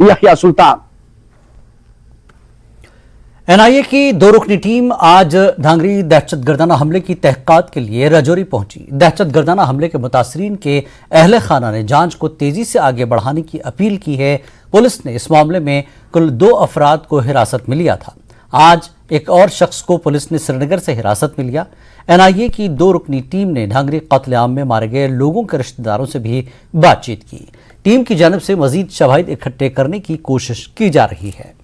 यहया सुल्तान। NIA की 2 रुकनी team आज धांगरी दहशतगर्दाना हमले की तहकीकात के लिए राजौरी पहुंची। दहशतगर्दाना हमले के मुतासरीन के अहले खाना ने जांच को तेजी से आगे बढ़ाने की अपील की है। पुलिस ने इस मामले में कुल 2 अफराद को हिरासत में लिया था। आज एक और शख्स को पुलिस ने श्रीनगर से हिरासत में लिया। एनआईए की 2 रुकनी टीम ने धांगरी कत्लेआम में मारे गए लोगों के रिश्तेदारों से भी बातचीत की। टीम की जानिब से मजीद शवाहिद इकट्ठे करने की कोशिश की जा रही है।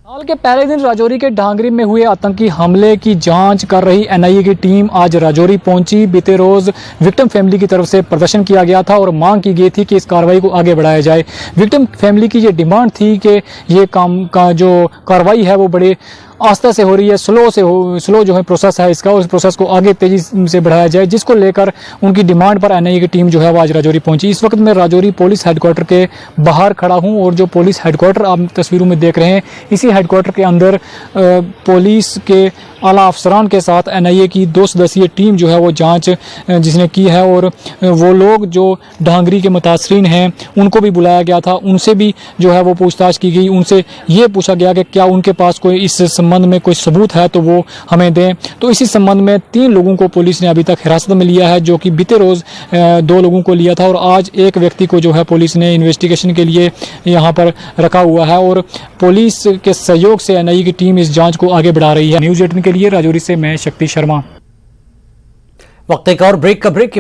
साल के पहले दिन राजौरी के ढांगरी में हुए आतंकी हमले की जांच कर रही एनआईए की टीम आज राजौरी पहुंची। बीते रोज विक्टिम फैमिली की तरफ से प्रदर्शन किया गया था और मांग की गई थी कि इस कार्रवाई को आगे बढ़ाया जाए। विक्टिम फैमिली की ये डिमांड थी कि ये काम का जो कार्रवाई है वो बड़े आस्था से हो रही है, स्लो जो है प्रोसेस है इसका, उस प्रोसेस को आगे तेजी से बढ़ाया जाए, जिसको लेकर उनकी डिमांड पर एनआईए की टीम जो है वो आज राजौरी पहुंची। इस वक्त मैं राजौरी पुलिस हेडक्वार्टर के बाहर खड़ा हूं और जो पुलिस हेडक्वार्टर आप तस्वीरों में देख रहे हैं, इसी हेडक्वार्टर के अंदर पुलिस के आला अफसरान के साथ एनआईए की 2 सदस्यीय टीम जो है वो जांच जिसने की है और वो लोग जो ढांगरी के मुतासरीन हैं उनको भी बुलाया गया था, उनसे भी जो है वो पूछताछ की गई। उनसे ये पूछा गया कि क्या उनके पास कोई इस संबंध में कोई सबूत है तो वो हमें दें। तो इसी संबंध में 3 लोगों को पुलिस ने अभी तक हिरासत में लिया है, जो कि बीते रोज 2 लोगों को लिया था और आज एक व्यक्ति को जो है पुलिस ने इन्वेस्टिगेशन के लिए यहाँ पर रखा हुआ है और पुलिस के सहयोग से एनआईए की टीम इस जांच को आगे बढ़ा रही है। न्यूज़ 18 के लिए राजौरी से मैं शक्ति शर्मा। वक्त एक और ब्रेक का ब्रेक